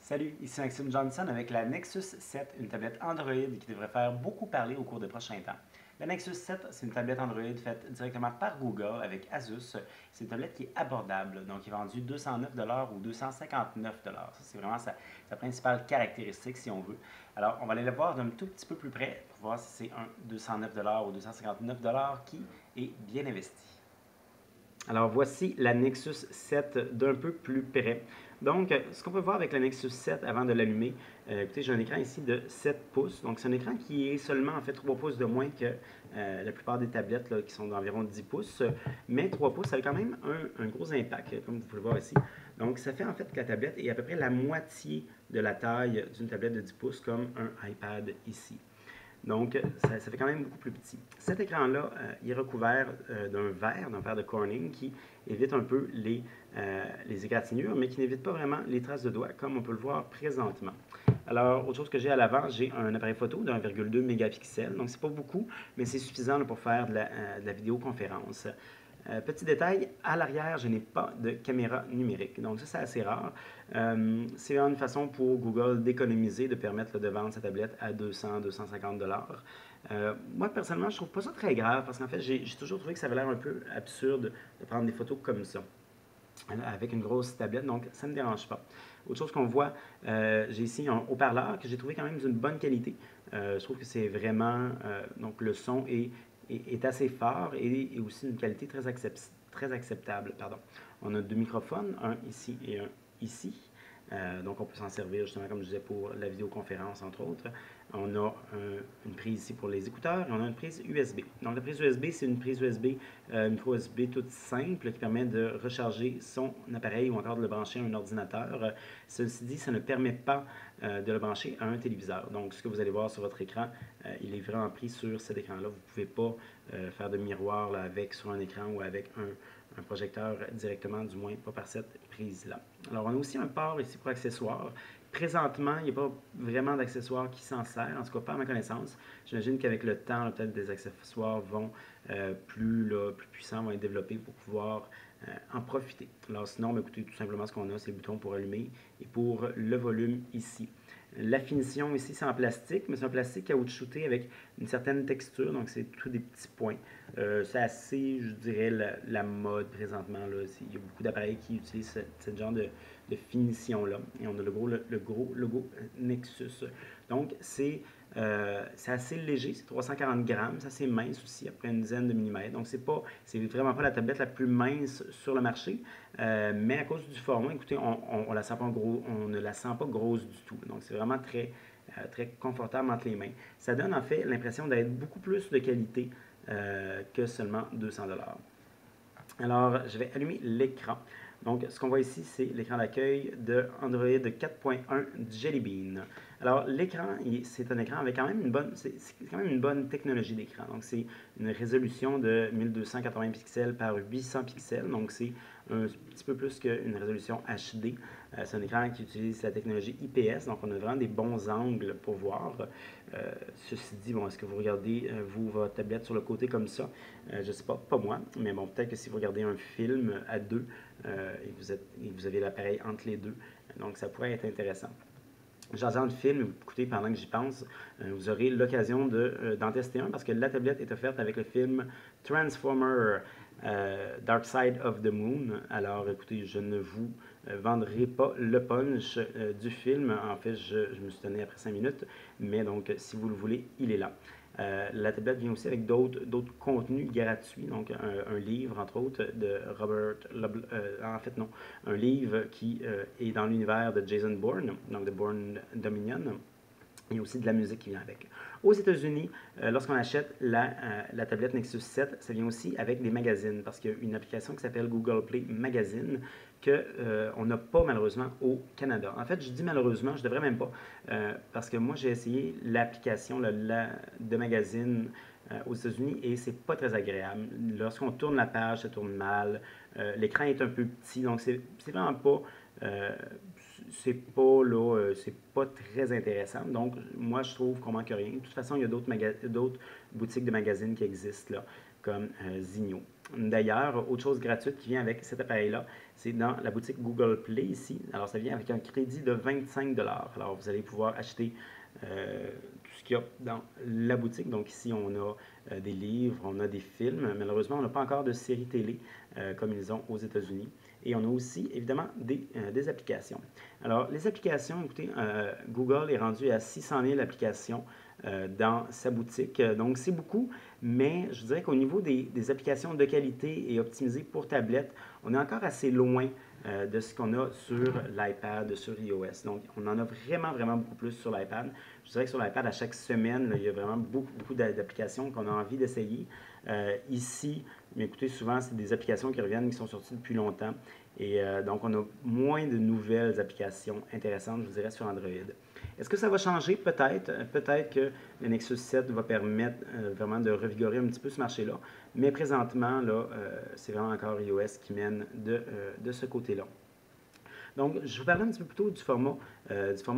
Salut, ici Maxime Johnson avec la Nexus 7, une tablette Android qui devrait faire beaucoup parler au cours des prochains temps. La Nexus 7, c'est une tablette Android faite directement par Google avec Asus. C'est une tablette qui est abordable, donc qui est vendue 209 ou 259 Ça, c'est vraiment sa principale caractéristique, si on veut. Alors, on va aller le voir d'un tout petit peu plus près pour voir si c'est un 209 ou 259 qui est bien investi. Alors voici la Nexus 7 d'un peu plus près. Donc, ce qu'on peut voir avec la Nexus 7 avant de l'allumer, écoutez, j'ai un écran ici de 7 pouces. Donc, c'est un écran qui est seulement en fait 3 pouces de moins que la plupart des tablettes là, qui sont d'environ 10 pouces. Mais 3 pouces, ça a quand même un gros impact, comme vous pouvez le voir ici. Donc, ça fait en fait que la tablette est à peu près la moitié de la taille d'une tablette de 10 pouces, comme un iPad ici. Donc, ça fait quand même beaucoup plus petit. Cet écran-là, il est recouvert d'un verre de Corning qui évite un peu les égratignures, mais qui n'évite pas vraiment les traces de doigts, comme on peut le voir présentement. Alors, autre chose que j'ai à l'avant, j'ai un appareil photo de 1,2 mégapixels. Donc, c'est pas beaucoup, mais c'est suffisant là, pour faire de la vidéoconférence. Petit détail, à l'arrière, je n'ai pas de caméra numérique. Donc ça, c'est assez rare. C'est une façon pour Google d'économiser, de permettre de vendre sa tablette à 200-250 moi, personnellement, je trouve pas ça très grave parce qu'en fait, j'ai toujours trouvé que ça avait l'air un peu absurde de prendre des photos comme ça avec une grosse tablette, donc ça ne me dérange pas. Autre chose qu'on voit, j'ai ici un haut-parleur que j'ai trouvé quand même d'une bonne qualité. Je trouve que c'est vraiment, donc le son est assez fort et aussi d'une qualité très acceptable. Pardon. On a deux microphones, un ici et un ici. Donc, on peut s'en servir justement, comme je disais, pour la vidéoconférence, entre autres. On a une prise ici pour les écouteurs et on a une prise USB. Donc, la prise USB, c'est une prise USB, micro USB toute simple qui permet de recharger son appareil ou encore de le brancher à un ordinateur. Ceci dit, ça ne permet pas de le brancher à un téléviseur. Donc, ce que vous allez voir sur votre écran, il est vraiment pris sur cet écran-là. Vous ne pouvez pas faire de miroir là, avec sur un écran ou avec un projecteur directement, du moins pas par cette prise-là. Alors, on a aussi un port ici pour accessoires. Présentement, il n'y a pas vraiment d'accessoires qui s'en sert, en tout cas pas à ma connaissance. J'imagine qu'avec le temps, peut-être des accessoires vont plus puissants, vont être développés pour pouvoir en profiter. Alors sinon, ben, écoutez, tout simplement ce qu'on a, c'est le bouton pour allumer et pour le volume ici. La finition ici, c'est en plastique, mais c'est un plastique caoutchouté avec une certaine texture, donc c'est tout des petits points. C'est assez, je dirais, la mode présentement. Là. Il y a beaucoup d'appareils qui utilisent ce genre de finition-là. Et on a le gros logo Nexus. Donc, c'est assez léger, c'est 340 grammes, c'est assez mince aussi, après une dizaine de millimètres. Donc, c'est vraiment pas la tablette la plus mince sur le marché, mais à cause du format, écoutez, on la sent pas on ne la sent pas grosse du tout. Donc, c'est vraiment très confortable entre les mains. Ça donne en fait l'impression d'être beaucoup plus de qualité que seulement 200 Alors, je vais allumer l'écran. Donc, ce qu'on voit ici, c'est l'écran d'accueil de Android 4.1 Jelly Bean. Alors, l'écran, c'est un écran avec quand même c'est quand même une bonne technologie d'écran. Donc, c'est une résolution de 1280 pixels par 800 pixels. Donc, c'est un petit peu plus qu'une résolution HD. C'est un écran qui utilise la technologie IPS. Donc, on a vraiment des bons angles pour voir. Ceci dit, bon, est-ce que vous regardez, vous, votre tablette sur le côté comme ça? Je ne sais pas moi, mais bon, peut-être que si vous regardez un film à deux et vous avez l'appareil entre les deux, donc ça pourrait être intéressant. J'en de film, écoutez, pendant que j'y pense, vous aurez l'occasion d'en tester un parce que la tablette est offerte avec le film Transformer Dark Side of the Moon. Alors, écoutez, je ne vous vendrai pas le punch du film. En fait, je me suis donné après 5 minutes, mais donc, si vous le voulez, il est là. La tablette vient aussi avec d'autres contenus gratuits, donc un livre, entre autres, de Robert, en fait non, un livre qui est dans l'univers de Jason Bourne, donc de Bourne Dominion. Il y a aussi de la musique qui vient avec. Aux États-Unis, lorsqu'on achète la tablette Nexus 7, ça vient aussi avec des magazines, parce qu'il y a une application qui s'appelle Google Play Magazine qu'on n'a pas malheureusement au Canada. En fait, je dis malheureusement, je ne devrais même pas, parce que moi j'ai essayé l'application de magazine aux États-Unis et c'est pas très agréable. Lorsqu'on tourne la page, ça tourne mal. L'écran est un peu petit, donc c'est vraiment pas c'est pas très intéressant. Donc, moi, je trouve qu'on manque rien. De toute façon, il y a d'autres boutiques de magazines qui existent, là, comme Zigno. D'ailleurs, autre chose gratuite qui vient avec cet appareil-là, c'est dans la boutique Google Play ici. Alors, ça vient avec un crédit de 25 $. Alors, vous allez pouvoir acheter tout ce qu'il y a dans la boutique. Donc, ici, on a des livres, on a des films. Malheureusement, on n'a pas encore de séries télé comme ils ont aux États-Unis. Et on a aussi, évidemment, des applications. Alors, les applications, écoutez, Google est rendu à 600 000 applications dans sa boutique. Donc, c'est beaucoup, mais je dirais qu'au niveau des applications de qualité et optimisées pour tablette, on est encore assez loin de ce qu'on a sur l'iPad, sur iOS. Donc, on en a vraiment, vraiment beaucoup plus sur l'iPad. Je dirais que sur l'iPad, à chaque semaine, là, il y a vraiment beaucoup, beaucoup d'applications qu'on a envie d'essayer. Ici, mais écoutez, souvent, c'est des applications qui reviennent, qui sont sorties depuis longtemps. Et donc, on a moins de nouvelles applications intéressantes, je vous dirais, sur Android. Est-ce que ça va changer? Peut-être. Peut-être que le Nexus 7 va permettre vraiment de revigorer un petit peu ce marché-là. Mais présentement, là, c'est vraiment encore iOS qui mène de ce côté-là. Donc, je vous parlais un petit peu plus tôt du format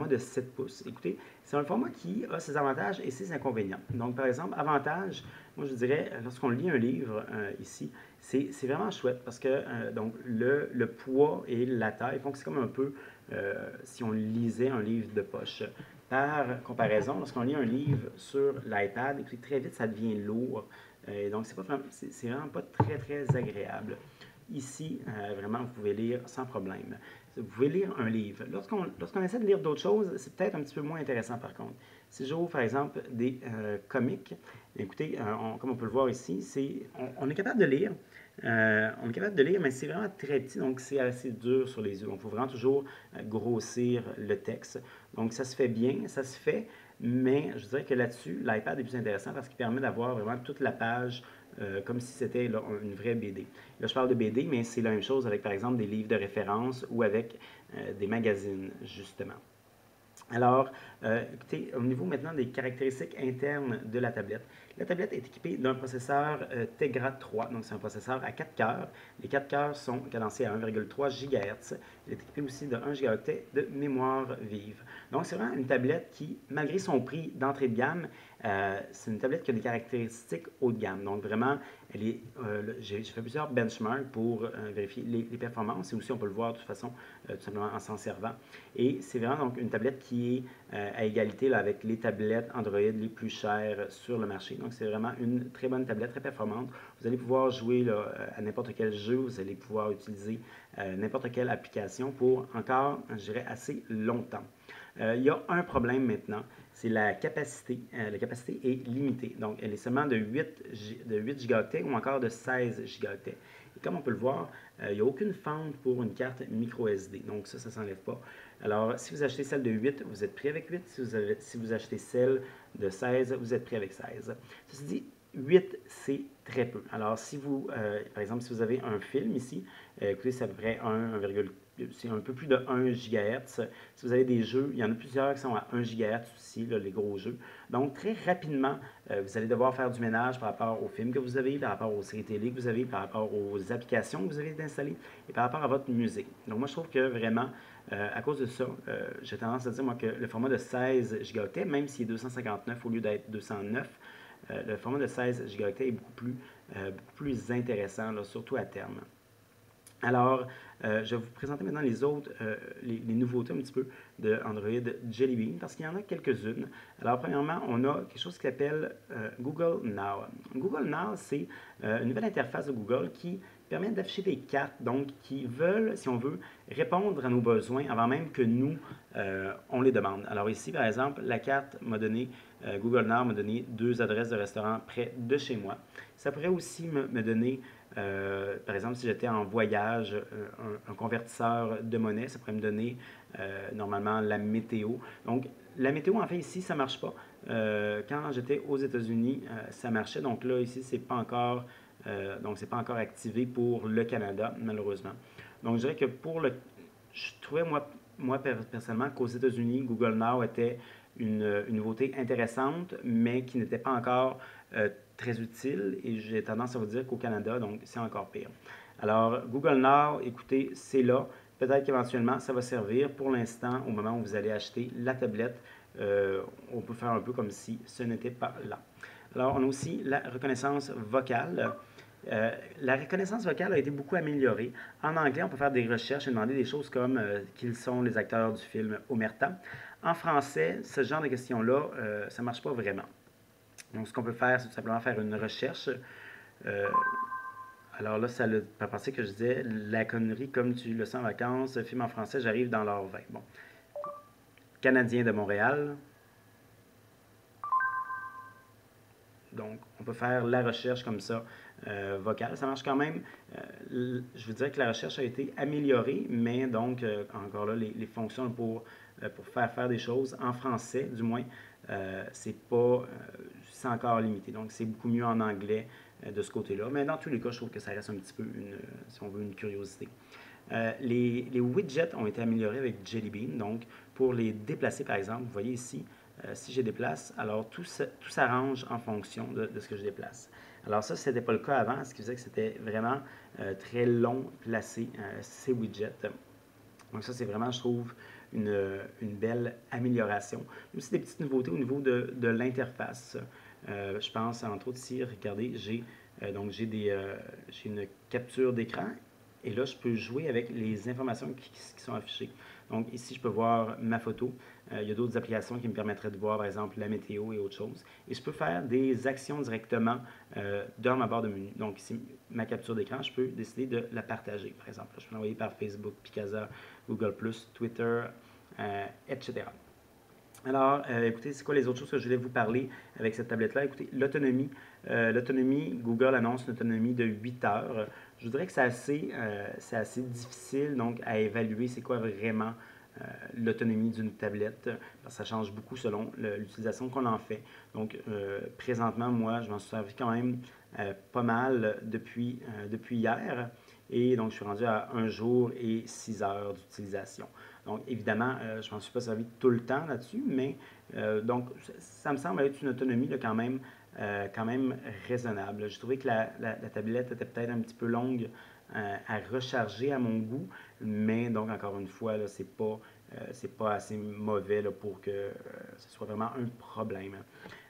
de 7 pouces. Écoutez, c'est un format qui a ses avantages et ses inconvénients. Donc, par exemple, avantage, moi je dirais, lorsqu'on lit un livre ici, c'est vraiment chouette parce que donc, le poids et la taille font que c'est comme un peu si on lisait un livre de poche. Par comparaison, lorsqu'on lit un livre sur l'iPad, écoutez, très vite, ça devient lourd. Et donc, c'est vraiment pas très, très agréable. Ici, vraiment, vous pouvez lire sans problème. Vous pouvez lire un livre. Lorsqu'on essaie de lire d'autres choses, c'est peut-être un petit peu moins intéressant par contre. Si j'ouvre, par exemple, des comics, écoutez, comme on peut le voir ici, on est capable de lire. On est capable de lire, mais c'est vraiment très petit, donc c'est assez dur sur les yeux. Donc, il faut vraiment toujours grossir le texte. Donc, ça se fait bien, ça se fait, mais je dirais que là-dessus, l'iPad est plus intéressant parce qu'il permet d'avoir vraiment toute la page comme si c'était une vraie BD. Là, je parle de BD, mais c'est la même chose avec, par exemple, des livres de référence ou avec des magazines, justement. Alors, écoutez, au niveau maintenant des caractéristiques internes de la tablette est équipée d'un processeur Tegra 3, donc c'est un processeur à 4 cœurs. Les 4 cœurs sont cadencés à 1,3 GHz. Il est équipé aussi de 1 Go de mémoire vive. Donc, c'est vraiment une tablette qui, malgré son prix d'entrée de gamme, c'est une tablette qui a des caractéristiques haut de gamme. Donc, vraiment, j'ai fait plusieurs benchmarks pour vérifier les performances et aussi on peut le voir de toute façon tout simplement en s'en servant. Et c'est vraiment donc une tablette qui est à égalité là, avec les tablettes Android les plus chères sur le marché. Donc c'est vraiment une très bonne tablette, très performante. Vous allez pouvoir jouer là, à n'importe quel jeu, vous allez pouvoir utiliser n'importe quelle application pour encore, je dirais, assez longtemps. Il y a un problème maintenant, c'est la capacité. La capacité est limitée. Donc, elle est seulement de 8 gigaoctets ou encore de 16 gigaoctets. Et comme on peut le voir, il n'y a aucune fente pour une carte micro SD. Donc, ça ne s'enlève pas. Alors, si vous achetez celle de 8, vous êtes pris avec 8. Si vous achetez celle de 16, vous êtes pris avec 16. Ceci dit, 8, c'est très peu. Alors, si vous, par exemple, si vous avez un film ici, écoutez, c'est à peu près 1,4 c'est un peu plus de 1 GHz. Si vous avez des jeux, il y en a plusieurs qui sont à 1 GHz aussi, là, les gros jeux. Donc, très rapidement, vous allez devoir faire du ménage par rapport aux films que vous avez, par rapport aux séries télé que vous avez, par rapport aux applications que vous avez installées et par rapport à votre musique. Donc, moi, je trouve que vraiment, à cause de ça, j'ai tendance à dire moi, que le format de 16 gigaoctets, même s'il est 259 au lieu d'être 209, le format de 16 gigaoctets est beaucoup plus intéressant, là, surtout à terme. Alors, je vais vous présenter maintenant les autres, les nouveautés un petit peu de Android Jelly Bean, parce qu'il y en a quelques-unes. Alors, premièrement, on a quelque chose qui s'appelle Google Now. Google Now, c'est une nouvelle interface de Google qui permet d'afficher des cartes, donc qui veulent, si on veut, répondre à nos besoins avant même que nous, on les demande. Alors ici, par exemple, la carte m'a donné, Google Now m'a donné 2 adresses de restaurants près de chez moi. Ça pourrait aussi me donner par exemple, si j'étais en voyage, un convertisseur de monnaie, ça pourrait me donner normalement la météo. Donc, la météo, en fait, ici, ça ne marche pas. Quand j'étais aux États-Unis, ça marchait. Donc là, ici, c'est pas encore, c'est pas encore activé pour le Canada, malheureusement. Donc, je dirais que je trouvais, moi personnellement, qu'aux États-Unis, Google Now était une nouveauté intéressante, mais qui n'était pas encore très utile. Et j'ai tendance à vous dire qu'au Canada, donc, c'est encore pire. Alors, Google Now, écoutez, c'est là. Peut-être qu'éventuellement, ça va servir. Pour l'instant, au moment où vous allez acheter la tablette, on peut faire un peu comme si ce n'était pas là. Alors, on a aussi la reconnaissance vocale. La reconnaissance vocale a été beaucoup améliorée. En anglais, on peut faire des recherches et demander des choses comme qui sont les acteurs du film Omerta. En français, ce genre de questions-là, ça ne marche pas vraiment. Donc, ce qu'on peut faire, c'est tout simplement faire une recherche. Euh, alors là, ça l'a pas pensé que je disais la connerie comme tu le sens en vacances, film en français, j'arrive dans l'heure 20. Bon. Canadien de Montréal. Donc, on peut faire la recherche comme ça, vocale. Ça marche quand même. Je vous dirais que la recherche a été améliorée, mais donc, encore là, les fonctions pour faire des choses en français, du moins, c'est encore limité. Donc, c'est beaucoup mieux en anglais de ce côté-là. Mais dans tous les cas, je trouve que ça reste un petit peu, si on veut, une curiosité. Les widgets ont été améliorés avec Jelly Bean. Donc, pour les déplacer, par exemple, vous voyez ici, si je déplace, alors tout s'arrange en fonction de ce que je déplace. Alors ça, ce n'était pas le cas avant, ce qui faisait que c'était vraiment très long placer ces widgets. Donc ça, c'est vraiment, je trouve, une belle amélioration. Il y a aussi des petites nouveautés au niveau de l'interface. Je pense, entre autres, ici, regardez, j'ai une capture d'écran et là, je peux jouer avec les informations qui sont affichées. Donc ici, je peux voir ma photo. Il y a d'autres applications qui me permettraient de voir, par exemple, la météo et autre chose. Et je peux faire des actions directement dans ma barre de menu. Donc ici, ma capture d'écran, je peux décider de la partager, par exemple. Je peux l'envoyer par Facebook, Picasa, Google+, Twitter, etc. Alors, écoutez, c'est quoi les autres choses que je voulais vous parler avec cette tablette-là? Écoutez, l'autonomie, Google annonce une autonomie de 8 heures. Je vous dirais que c'est assez difficile donc à évaluer c'est quoi vraiment l'autonomie d'une tablette, parce que ça change beaucoup selon l'utilisation qu'on en fait. Donc, présentement, moi, je m'en suis servi quand même pas mal depuis hier. Et donc, je suis rendu à 1 jour et 6 heures d'utilisation. Donc, évidemment, je ne m'en suis pas servi tout le temps là-dessus, mais donc, ça me semble être une autonomie là, quand même raisonnable. J'ai trouvé que la tablette était peut-être un petit peu longue à recharger à mon goût, mais donc, encore une fois, c'est pas assez mauvais là, pour que ce soit vraiment un problème.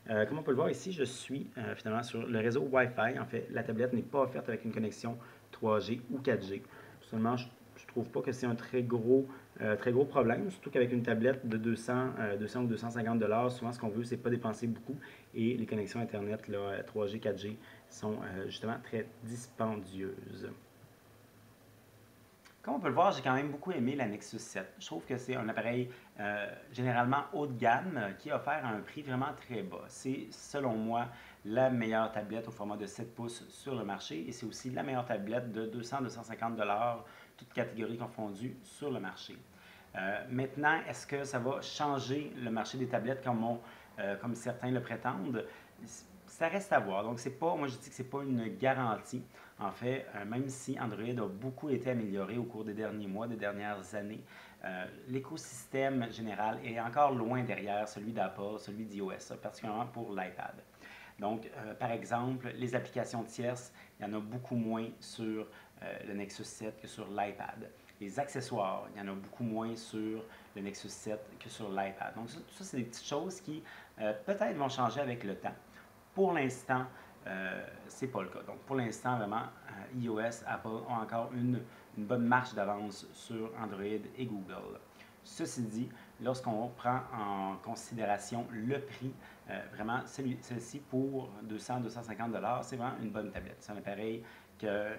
Comme on peut le voir ici, je suis finalement sur le réseau Wi-Fi. En fait, la tablette n'est pas offerte avec une connexion 3G ou 4G. Seulement, je ne trouve pas que c'est un très gros problème, surtout qu'avec une tablette de 200 ou 250 $, souvent ce qu'on veut, c'est pas dépenser beaucoup et les connexions Internet là, 3G, 4G sont justement très dispendieuses. Comme on peut le voir, j'ai quand même beaucoup aimé la Nexus 7. Je trouve que c'est un appareil généralement haut de gamme qui est offert à un prix vraiment très bas. C'est, selon moi, la meilleure tablette au format de 7 pouces sur le marché et c'est aussi la meilleure tablette de 200-250 $, toutes catégories confondues, sur le marché. Maintenant, est-ce que ça va changer le marché des tablettes comme certains le prétendent? Ça reste à voir. Donc, moi, je dis que ce n'est pas une garantie. En fait, même si Android a beaucoup été amélioré au cours des derniers mois, des dernières années, l'écosystème général est encore loin derrière celui d'Apple, celui d'iOS, particulièrement pour l'iPad. Donc, par exemple, les applications tierces, il y en a beaucoup moins sur le Nexus 7 que sur l'iPad. Les accessoires, il y en a beaucoup moins sur le Nexus 7 que sur l'iPad. Donc, ça c'est des petites choses qui peut-être vont changer avec le temps. Pour l'instant, ce n'est pas le cas. Donc, pour l'instant, vraiment, iOS, Apple ont encore une bonne marche d'avance sur Android et Google. Ceci dit, lorsqu'on prend en considération le prix, vraiment, celle-ci pour 200-250 $, c'est vraiment une bonne tablette. C'est un appareil qui va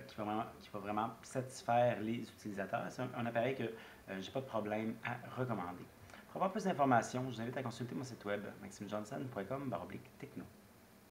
vraiment satisfaire les utilisateurs. C'est un appareil que je n'ai pas de problème à recommander. Pour avoir plus d'informations, je vous invite à consulter mon site web maximejohnson.com/techno.